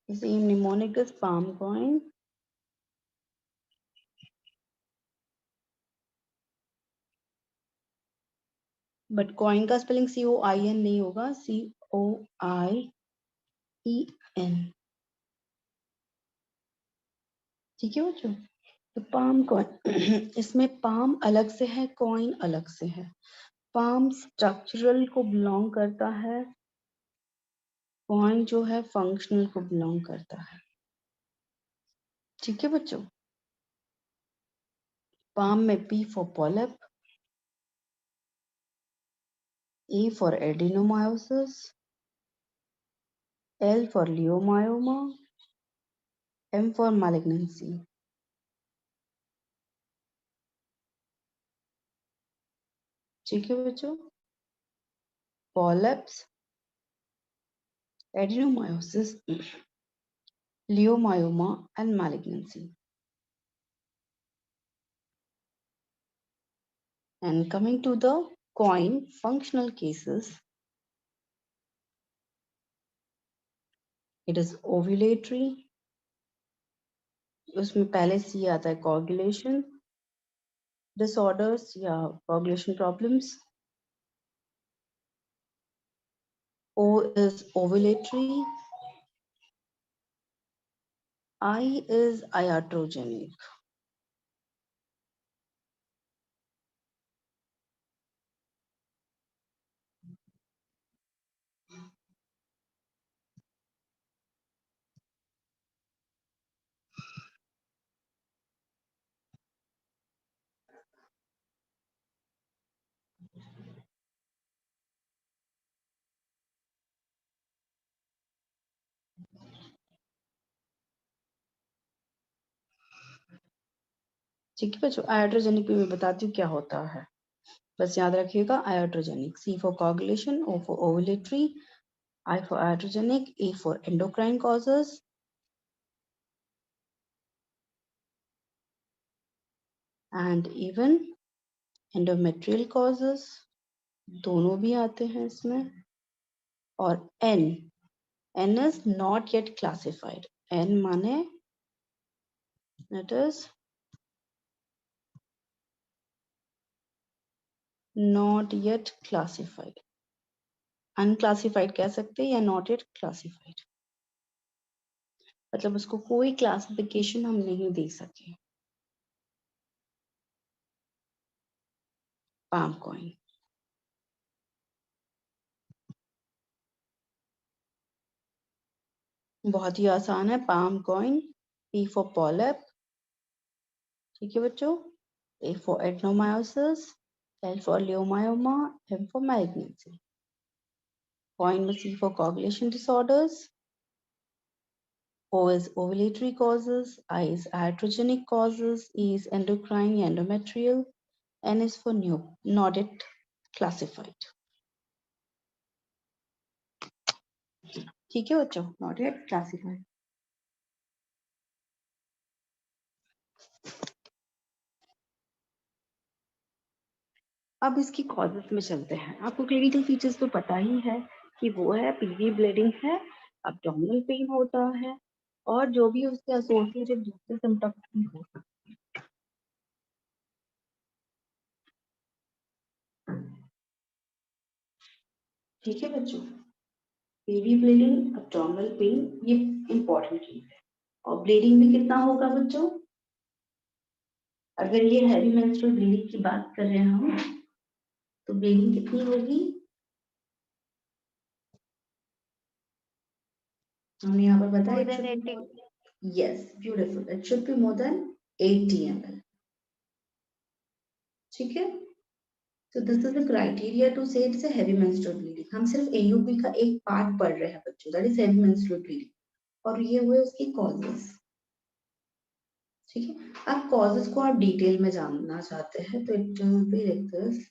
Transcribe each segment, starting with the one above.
The same mnemonic as palm coin. But coin का spelling COIN नहीं होगा, COIEN। ठीक है बच्चों। तो पाम कॉइन इसमें पाम अलग से है, कॉइन अलग से है। पाम स्ट्रक्चरल को बिलोंग करता है, कॉइन जो है फंक्शनल को बिलोंग करता है। ठीक है बच्चों। पाम में P for polyp, A for adenomyosis, L for leiomyoma, M for malignancy। ठीक है बच्चों। Polyps, adenomyosis, leiomyoma and malignancy। And coming to the coin functional cases, it is ovulatory, उसमें पहले C आता है coagulation disorders या coagulation problems। O is ovulatory, I is iatrogenic। ठीक है बच्चों। iatrogenic भी मैं बताती हूँ क्या होता है, बस याद रखिएगा। iatrogenic, C for coagulation, O for ovulatory, I for iatrogenic, A for endocrine causes, and even endometrial causes, दोनों भी आते हैं इसमें। और N is not yet classified। N माने it is not yet classified, unclassified कह सकते हैं या not yet classified, मतलब उसको कोई क्लासिफिकेशन हम नहीं दे सके। पाम कॉइन बहुत ही आसान है। Palm coin, P for polyp, ठीक है बच्चों, A for adenomyosis, L for leiomyoma, M for malignancy। Coin में C for coagulation disorders, O is ovulatory causes, I is iatrogenic causes, E is endocrine endometrial, N is for new, not yet classified। ठीक है बच्चों, not yet classified। अब इसकी causes में चलते हैं। आपको क्लिनिकल फीचर्स तो पता ही है कि वो है पीवी ब्लीडिंग है, अब्डोमिनल पेन होता है, और जो भी उसके एसोसिएटेड दूसरे सिम्टम्स भी हो सकते हैं। ठीक है बच्चों। पीवी ब्लीडिंग, अब्डोमिनल पेन, ये इंपॉर्टेंट चीज है। और ब्लीडिंग भी कितना होगा बच्चों? अगर ये हैवी मेंस्ट्रुअल ब्लीडिंग की बात कर रहे हैं हम, तो ब्लीडिंग कितनी होगी? हमने यहाँ पर बताया More than 80. yes, beautiful, it should be more than 80 ml। ठीक है। So this is the criteria to say it's a heavy menstrual bleeding। हम सिर्फ AUB का एक पार्ट पढ़ रहे हैं बच्चों, that is heavy menstrual bleeding, और ये हुए उसके causes। ठीक है। अब causes को आप डिटेल में जानना चाहते हैं तो it will be like this।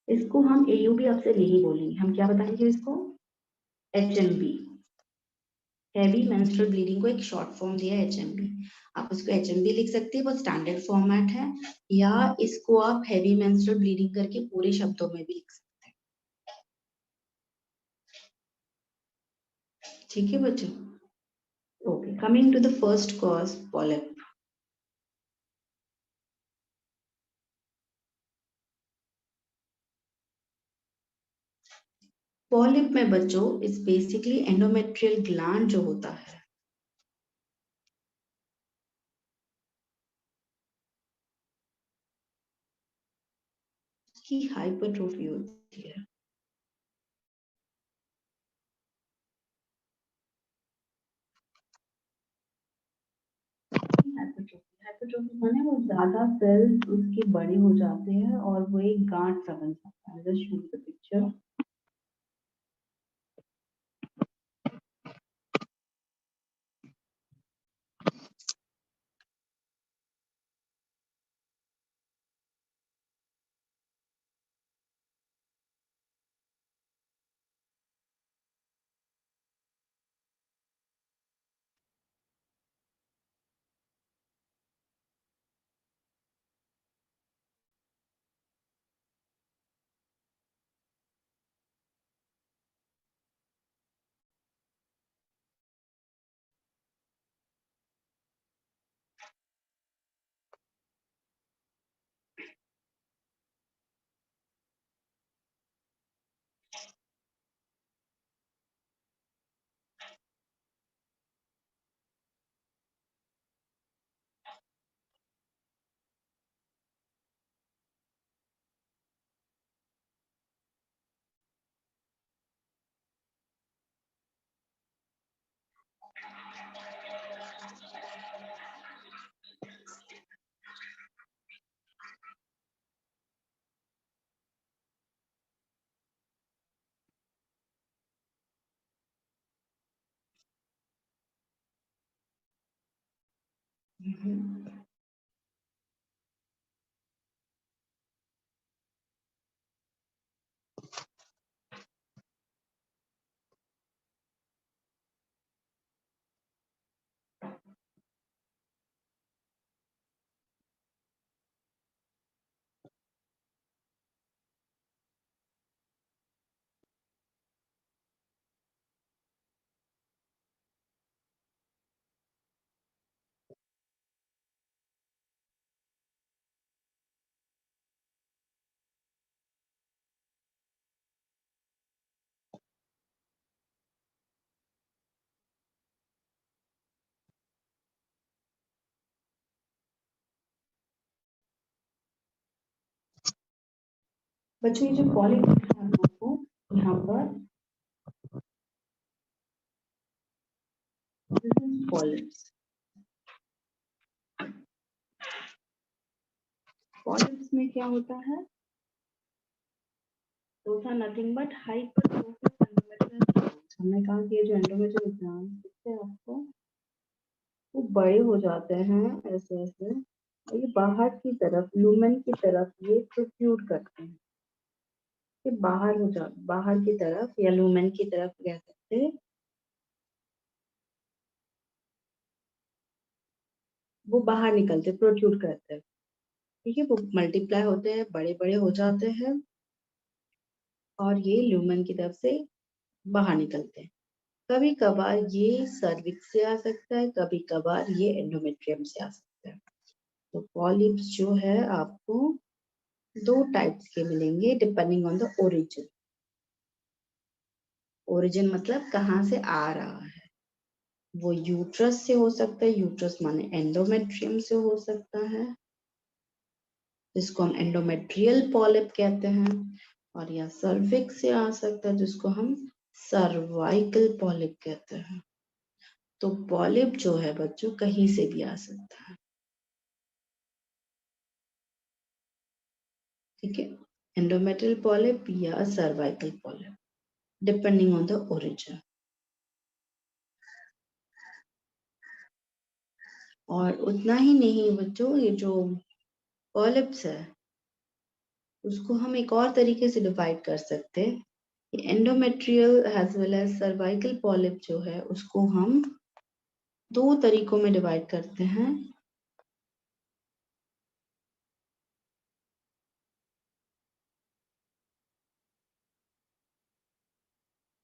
इसको हम AUB आपसे नहीं बोलेंगे, हम क्या बताएंगे इसको? HMB, हैवी मेंस्ट्रुअल ब्लीडिंग को एक शॉर्ट फॉर्म दिया है HMB। आप उसको HMB लिख सकते हैं, वो स्टैंडर्ड फॉर्मेट है, या इसको आप हैवी मेंस्ट्रुअल ब्लीडिंग करके पूरे शब्दों में भी लिख सकते हैं। ठीक है बच्चों। Okay, coming to the first cause, polyp. Polyp में बच्चों इज बेसिकली एंडोमेट्रियल ग्लैंड जो होता है, की हाइपरट्रोफी होती है। हाइपरट्रोफी माने वो ज्यादा सेल्स उसके बड़े हो जाते हैं और वो एक गांठ सा बन जाता है। Just show the picture. बच्चों ये जो पॉलिप दिख रहा है आपको यहाँ पर, दिस इज पॉलिप्स। पॉलिप्स में क्या होता है? Those are nothing but hypertrophic endometrial glands। हमने कहा कि ये जो एंडोमेट्रियल ग्लैंड दिखते हैं आपको, वो बड़े हो जाते हैं ऐसे ऐसे, और ये बाहर की तरफ लूमेन की तरफ ये प्रोट्रूड करते हैं। ये बाहर हो जाते, बाहर की तरफ या लूमेन की तरफ कह सकते हैं, वो बाहर निकलते, प्रोट्रूड करते हैं। ठीक है, वो मल्टीप्लाई होते हैं, बड़े बड़े हो जाते हैं और ये ल्यूमेन की तरफ से बाहर निकलते हैं। कभी कभार ये सर्विक्स से आ सकता है, कभी कभार ये एंडोमेट्रियम से आ सकता है। तो पॉलिप्स जो है आपको दो टाइप्स के मिलेंगे depending on the origin. Origin मतलब कहाँ से आ रहा है, वो यूट्रस से हो सकता है, यूट्रस माने एंडोमेट्रियम से हो सकता है, जिसको हम एंडोमेट्रियल पॉलिप कहते हैं, और या सर्विक्स से आ सकता है जिसको हम सर्वाइकल पॉलिप कहते हैं। तो पॉलिप जो है बच्चों कहीं से भी आ सकता है। ठीक है, एंडोमेट्रियल पॉलिप या cervical polyp depending on the origin. और उतना ही नहीं बच्चों, ये जो पॉलिप्स है उसको हम एक और तरीके से डिवाइड कर सकते हैं, endometrial as well as cervical polyp जो है उसको हम दो तरीकों में डिवाइड करते हैं।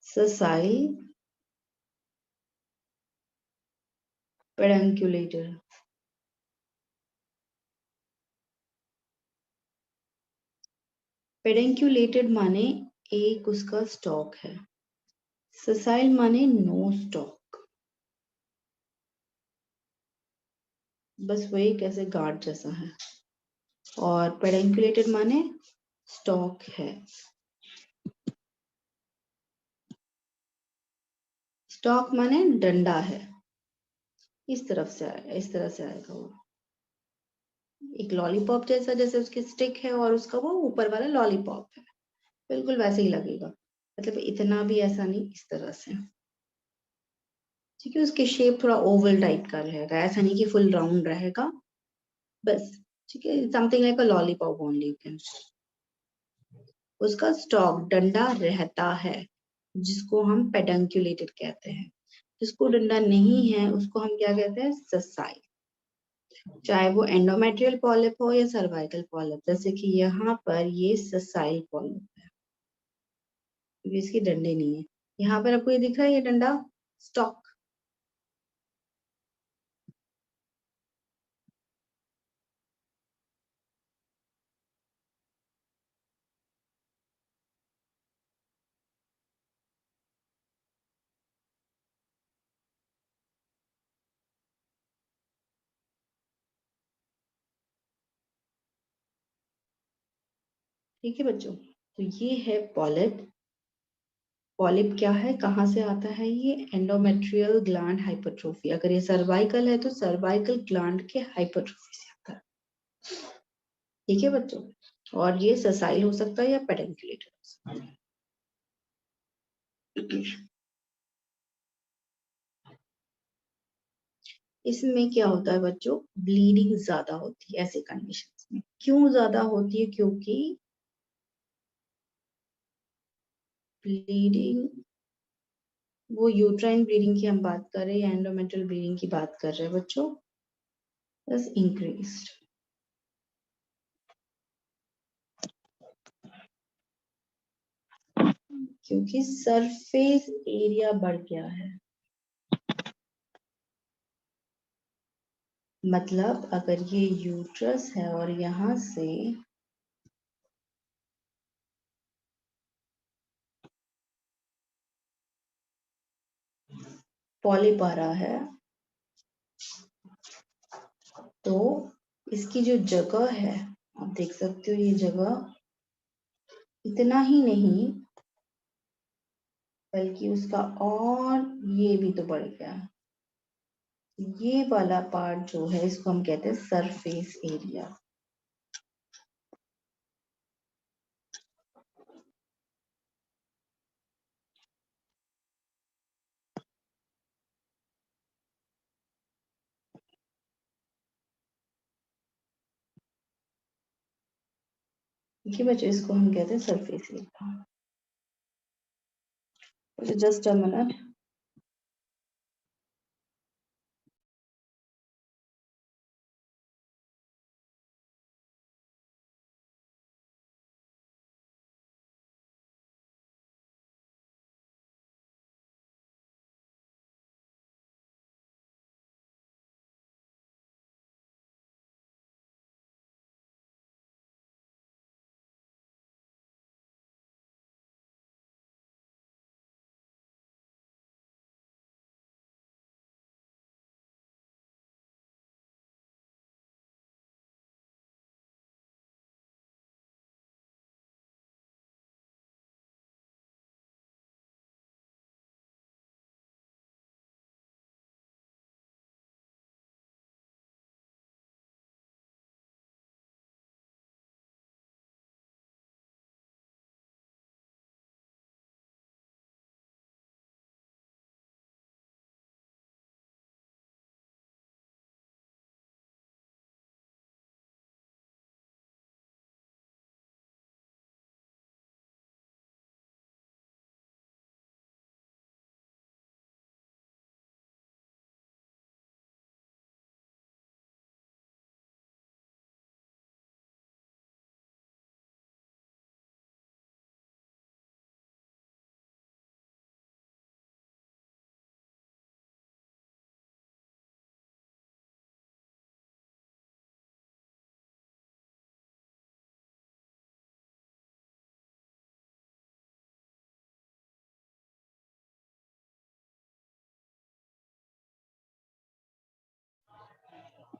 ससाइल, पेडंक्युलेटर। पेडंक्युलेटेड माने एक उसका स्टॉक है, ससाइल माने नो स्टॉक, बस वही कैसे गार्ड जैसा है। और पेडंक्युलेटेड माने स्टॉक है। स्टॉक माने डंडा है, इस तरफ से इस तरह से आएगा वो, एक लॉलीपॉप जैसा, जैसे उसकी स्टिक है और उसका वो ऊपर वाला लॉलीपॉप है, बिल्कुल वैसे ही लगेगा, मतलब इतना भी ऐसा नहीं, इस तरह से। ठीक है, उसकी शेप थोड़ा ओवल टाइप का रहेगा, ऐसा नहीं कि फुल राउंड रहेगा, बस। ठीक है, something like a lollipop only you can. उसका स्टॉक डंडा रहता है, जिसको हम पेडंक्युलेटेड कहते हैं। जिसको डंडा नहीं है उसको हम क्या कहते हैं, ससाइल। चाहे वो एंडोमेट्रियल पॉलिप हो या सर्वाइकल पॉलिप, जैसे कि यहाँ पर ये ससाइल पॉलिप है, क्योंकि इसके डंडे नहीं है। यहाँ पर आपको ये दिख रहा है, ये डंडा, स्टॉक। ठीक है बच्चों, तो ये है पॉलिप। पॉलिप क्या है, कहाँ से आता है, ये एंडोमेट्रियल ग्लैंड हाइपरट्रोफी। अगर ये सर्वाइकल है तो सर्वाइकल ग्लैंड के हाइपरट्रोफी से आता है। ठीक है बच्चों, और ये ससाइल हो सकता है या पेडंक्युलेटेड हो सकता है। इसमें क्या होता है बच्चों, ब्लीडिंग ज्यादा होती है ऐसे कंडीशंस में। क्यों ज्यादा होती है, क्योंकि ब्लीडिंग, वो यूट्राइन ब्लीडिंग की हम बात कर रहे हैं या एंडोमेट्रियल ब्लीडिंग की बात कर रहे हैं बच्चों, बस इंक्रीज्ड, क्योंकि सरफेस एरिया बढ़ गया है। मतलब अगर ये यूट्रस है और यहाँ से पॉलिप आ रहा है, तो इसकी जो जगह है, आप देख सकते हो, ये जगह इतना ही नहीं बल्कि उसका और ये भी तो बढ़ गया। ये वाला पार्ट जो है इसको हम कहते हैं सरफेस एरिया। ठीक है बच्चों, इसको हम कहते हैं surface area. Just a minute.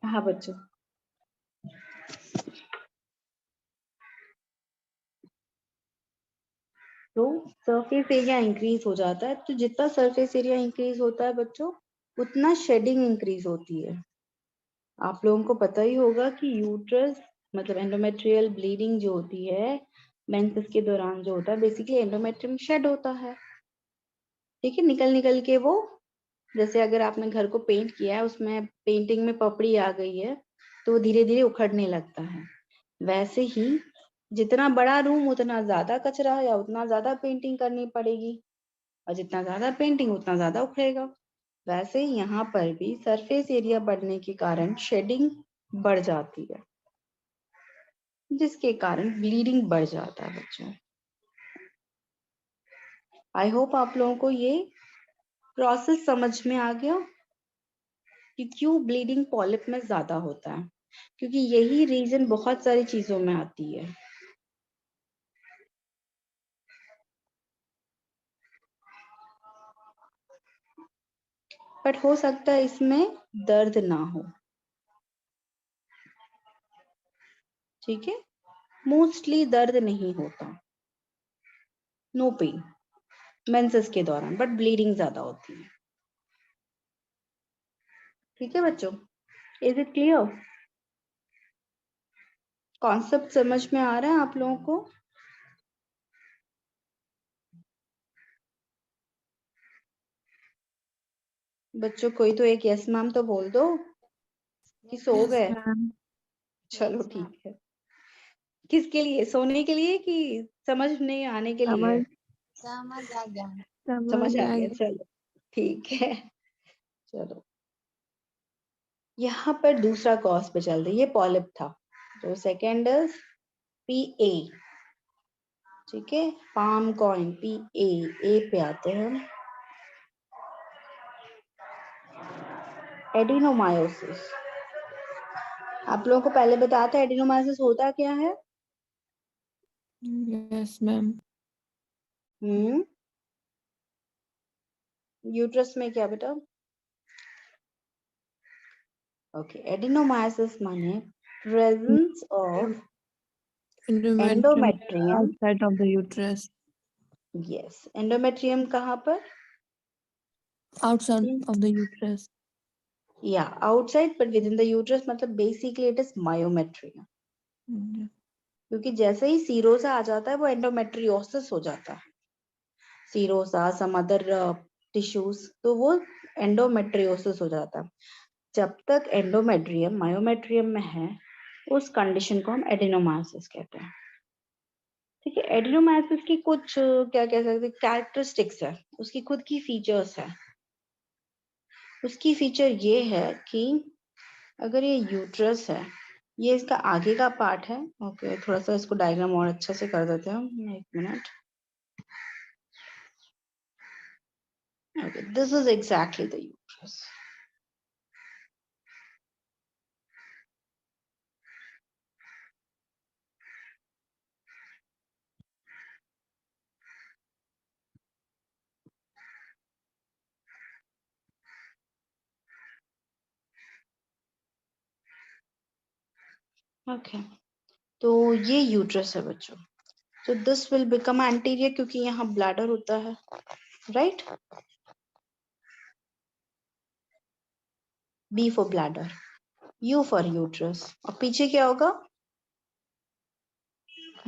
हाँ बच्चों, तो सरफेस एरिया इंक्रीज हो जाता है। तो जितना सरफेस एरिया इंक्रीज होता है बच्चों, उतना शेडिंग इंक्रीज होती है। आप लोगों को पता ही होगा कि यूट्रस मतलब एंडोमेट्रियल ब्लीडिंग जो होती है मेंसेस के दौरान जो होता है, बेसिकली एंडोमेट्रियम शेड होता है। ठीक है, निकल निकल के वो, जैसे अगर आपने घर को पेंट किया है, उसमें पेंटिंग में पपड़ी आ गई है, तो वो धीरे धीरे उखड़ने लगता है। वैसे ही जितना बड़ा रूम उतना ज्यादा कचरा या उतना ज्यादा पेंटिंग करनी पड़ेगी, और जितना ज्यादा पेंटिंग उतना ज्यादा उखड़ेगा। वैसे ही यहाँ पर भी सरफेस एरिया बढ़ने के कारण शेडिंग बढ़ जाती है, जिसके कारण ब्लीडिंग बढ़ जाता है बच्चों। आई होप आप लोगों को ये प्रोसेस समझ में आ गया कि क्यों ब्लीडिंग पॉलिप में ज्यादा होता है, क्योंकि यही रीजन बहुत सारी चीजों में आती है। बट हो सकता है इसमें दर्द ना हो। ठीक है, मोस्टली दर्द नहीं होता, नो पेन मेंसेस के दौरान, बट ब्लीडिंग ज्यादा होती है। ठीक है बच्चों, इज इट क्लियर? कॉन्सेप्ट समझ में आ रहा है आप लोगों को? बच्चों कोई तो एक यस मैम तो बोल दो कि सो यस गए। मैम। चलो ठीक है। किसके लिए, सोने के लिए कि समझ नहीं आने के लिए? समझ आ गया। समझ आ गया, चलो ठीक है। चलो यहाँ पर दूसरा कॉज पे चल रही है, पॉलिप था। तो सेकेंड इज पी ए। ठीक है, पाम कॉइन पी ए पे आते हैं हम। एडिनोमायोसिस, आप लोगों को पहले बताया था एडिनोमायोसिस होता क्या है? Yes ma'am. यूट्रस में क्या बेटा? ओके, एडिनोमायोसिस माने presence of endometrium. Outside of the uterus. Yes, endometrium कहाँ पर? Outside of the uterus. या outside but within the uterus, मतलब बेसिकली इट इज मायोमेट्रियम। क्योंकि जैसे ही सीरोसा आ जाता है वो एंडोमेट्रियोसिस हो जाता है। सीरोसा सम अदर टिश्यूज, तो वो एंडोमेट्रियोसिस हो जाता है। जब तक एंडोमेट्रियम मायोमेट्रियम में है, उस कंडीशन को हम एडिनोमायोसिस कहते हैं। ठीक है, एडिनोमायोसिस की कुछ क्या कह सकते हैं कैरेक्टरिस्टिक्स है, उसकी खुद की फीचर्स है। उसकी फीचर ये है कि अगर ये यूट्रस है, ये इसका आगे का पार्ट है। ओके, थोड़ा सा इसको डायग्राम और अच्छे से कर देते हैं हम, एक minute. Okay, this is exactly the uterus. Okay, तो ये यूट्रस है बच्चों। तो दिस विल बिकम एंटीरियर क्योंकि यहाँ ब्लैडर होता है, right? B for bladder, U for uterus, और पीछे क्या होगा?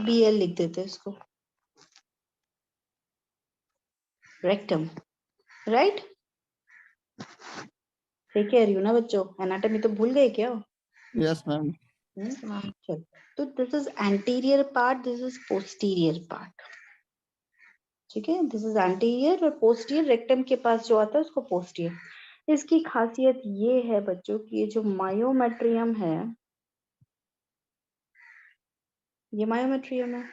बी एल लिख देते हैं इसको, रेक्टम, राइट? ठीक कह रही हूँ ना बच्चों? एनाटॉमी तो भूल गए क्या? Yes ma'am. चलो, तो this is anterior part, this is posterior part. ठीक है, दिस इज एंटीरियर और पोस्टीरियर, रेक्टम के पास जो आता है उसको पोस्टीरियर। इसकी खासियत ये है बच्चों कि ये जो मायोमेट्रियम है, ये मायोमेट्रियम है।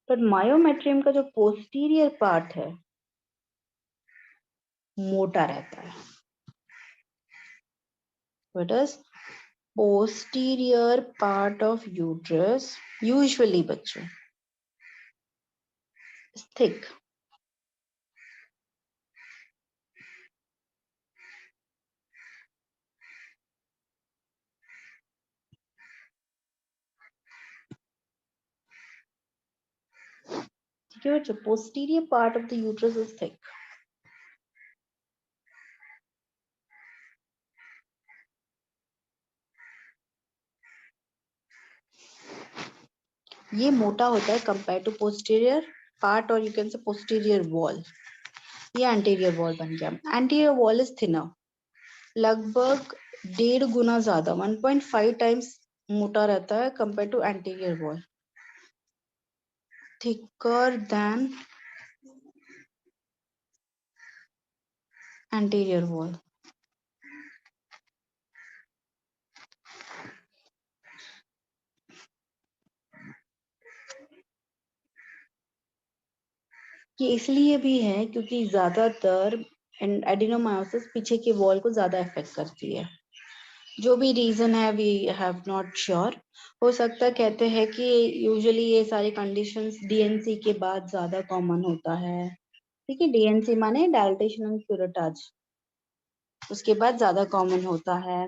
पर मायोमेट्रियम का जो पोस्टीरियर पार्ट है मोटा रहता है। What is posterior part of uterus? Usually बच्चों is thick. ठीक है बच्चों, posterior part of the uterus is thick. ये मोटा होता है कंपेयर टू पोस्टीरियर पार्ट और you can say posterior wall. ये एंटीरियर वॉल बन गया. एंटीरियर वॉल इज थिनर, लगभग 1.5 गुना ज्यादा 1.5 टाइम्स मोटा रहता है compare to anterior wall. Thicker than anterior wall. ये इसलिए भी है क्योंकि ज्यादातर एडिनोमायोसिस पीछे की वॉल को ज्यादा इफेक्ट करती है. जो भी रीजन है वी हैव नॉट श्योर. हो सकता है कहते हैं कि यूजुअली ये सारी कंडीशंस डीएनसी के बाद ज्यादा कॉमन होता है. ठीक है, डीएनसी माने डायलिटेशन एंड क्यूरेटाज, उसके बाद ज्यादा कॉमन होता है.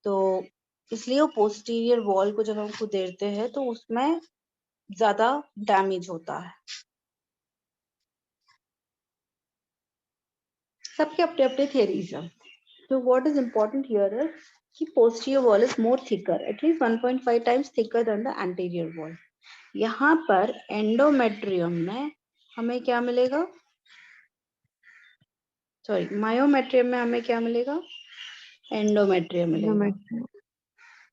तो इसलिए वो पोस्टीरियर वॉल को जब हम कुदेरते हैं तो उसमें ज्यादा डैमेज होता है. सबके अपने अपने थियरीज हैं. So what is important here is कि posterior wall is more thicker, at least 1.5 times thicker than the anterior wall. यहाँ पर एंडोमेट्रियम में हमें क्या मिलेगा? सॉरी, मायोमेट्रियम में हमें क्या मिलेगा? एंडोमेट्रियम मिलेगा. Endometrium.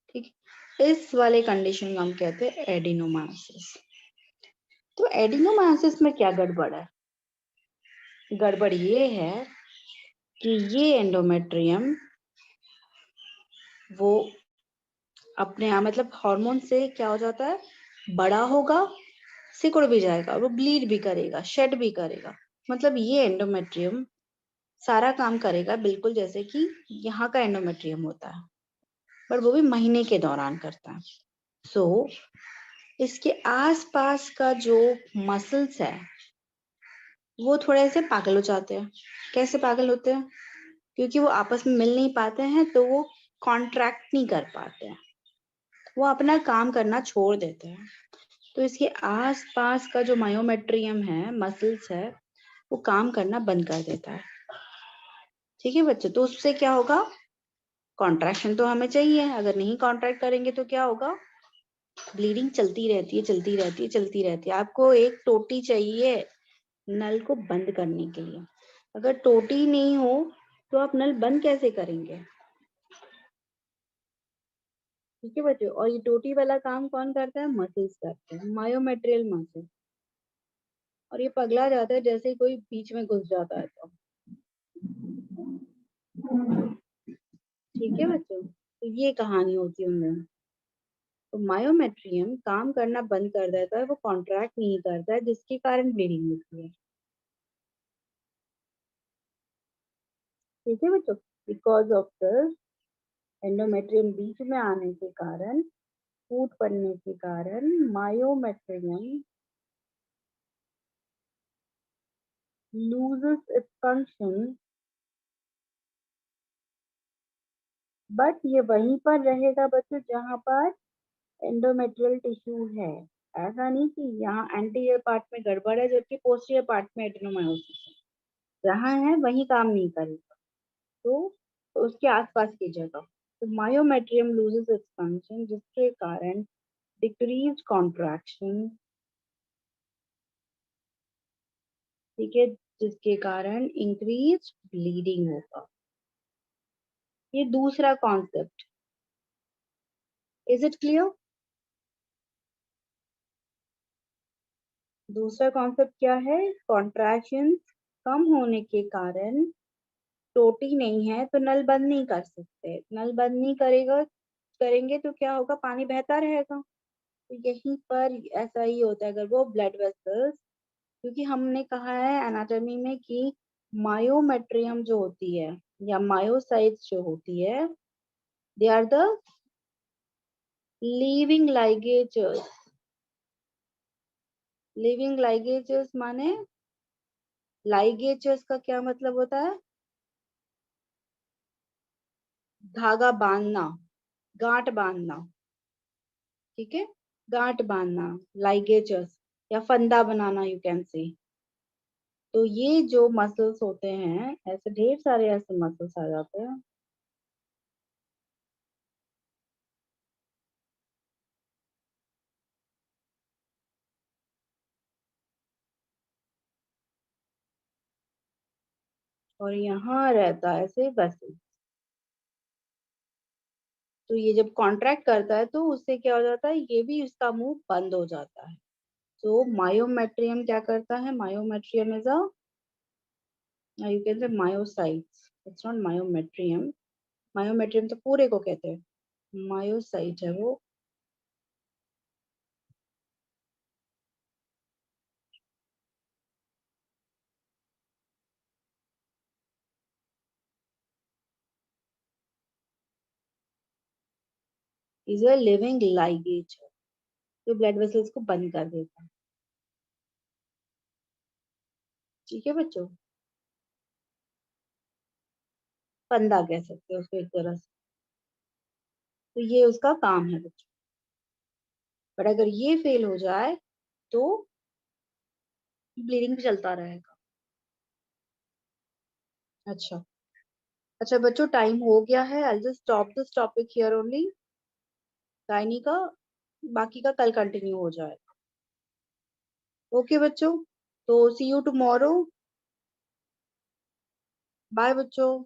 ठीक है, इस वाले कंडीशन को हम कहते हैं एडिनोमायोसिस. तो एडिनोमायोसिस में क्या गड़बड़ है? गड़बड़ ये है कि ये एंडोमेट्रियम वो अपने यहाँ मतलब हार्मोन से क्या हो जाता है, बड़ा होगा, सिकुड़ भी जाएगा, वो ब्लीड भी करेगा, शेड भी करेगा. मतलब ये एंडोमेट्रियम सारा काम करेगा बिल्कुल जैसे कि यहाँ का एंडोमेट्रियम होता है, पर वो भी महीने के दौरान करता है. सो इसके आसपास का जो मसल्स है वो थोड़े से पागल हो जाते हैं. कैसे पागल होते हैं? क्योंकि वो आपस में मिल नहीं पाते हैं तो वो कॉन्ट्रैक्ट नहीं कर पाते हैं, वो अपना काम करना छोड़ देते हैं. तो इसके आसपास का जो मायोमेट्रियम है, मसल्स है, वो काम करना बंद कर देता है. ठीक है बच्चों, तो उससे क्या होगा? कॉन्ट्रैक्शन तो हमें चाहिए, अगर नहीं कॉन्ट्रैक्ट करेंगे तो क्या होगा? ब्लीडिंग चलती रहती है, चलती रहती है, चलती रहती है. आपको एक टोटी चाहिए नल को बंद करने के लिए. अगर टोटी नहीं हो तो आप नल बंद कैसे करेंगे? ठीक है बच्चों, और ये टोटी वाला काम कौन करता है? मसल्स करते हैं, मायोमेट्रियल मसल. और ये पगला जाता है जैसे ही कोई बीच में घुस जाता है तो. ठीक है बच्चों, तो ये कहानी होती है उनमें. तो मायोमेट्रियम काम करना बंद कर देता है, वो कॉन्ट्रैक्ट नहीं करता है, जिसके कारण ब्लीडिंग होती है. ठीक है बच्चों, बिकॉज ऑफ दिस एंडोमेट्रियम बीच में आने के कारण, फूट पड़ने के कारण myometrium loses its function. But ये वहीं पर रहेगा बच्चों जहां पर एंडोमेट्रियल टिश्यू है. ऐसा नहीं कि यहाँ एंटीरियर पार्ट में गड़बड़ है जबकि पोस्टीरियर पार्ट में एडिनोमायोसिस है. जहाँ है वहीं काम नहीं करेगा, तो उसके आसपास की जगह. तो मायोमेट्रियम लूजेस इट्स फंक्शन, जिसके कारण डिक्रीज कॉन्ट्रैक्शन. ठीक है, जिसके कारण इंक्रीज ब्लीडिंग होगा. ये दूसरा कॉन्सेप्ट. Is it clear? दूसरा कॉन्सेप्ट क्या है? कॉन्ट्रैक्शन कम होने के कारण टोटी नहीं है तो नल बंद नहीं कर सकते. नल बंद नहीं करेगा करेंगे तो क्या होगा? पानी बहता रहेगा. तो यहीं पर ऐसा ही होता है. अगर वो ब्लड वेसल्स, क्योंकि हमने कहा है एनाटॉमी में कि मायोमेट्रियम जो होती है या मायोसाइट्स जो होती है They are the living ligatures. Living ligases माने, लाइगेजेस का क्या मतलब होता है? धागा बांधना, गांठ बांधना, ठीक है, गांठ बांधना, लाइगेजेस, या फंदा बनाना, यू कैन से। तो ये जो मसल्स होते हैं, ऐसे ढेर सारे ऐसे मसल्स आ जाते हैं। और यहाँ रहता है ऐसे वेसल। तो ये जब कॉन्ट्रैक्ट करता है तो उससे क्या हो जाता है, ये भी इसका मुंह बंद हो जाता है। तो मायोमेट्रियम क्या करता है? Myometrium is a, you can say myocytes, it's not myometrium. Myometrium तो पूरे को कहते हैं, मायोसाइट है वो। इज अ लिविंग लाइगेज, जो ब्लड वेसल्स को बंद कर देता है। ठीक है बच्चों, फंदा कह सकते हो उसको एक तरह से। तो ये उसका काम है बच्चों। बट अगर ये फेल हो जाए तो ब्लीडिंग भी चलता रहेगा। अच्छा, अच्छा बच्चों, टाइम हो गया है। I just stop this topic here only. Gynae का बाकी का कल कंटिन्यू हो जाएगा। ओके बच्चों, तो सी यू टुमारो। बाय बच्चों।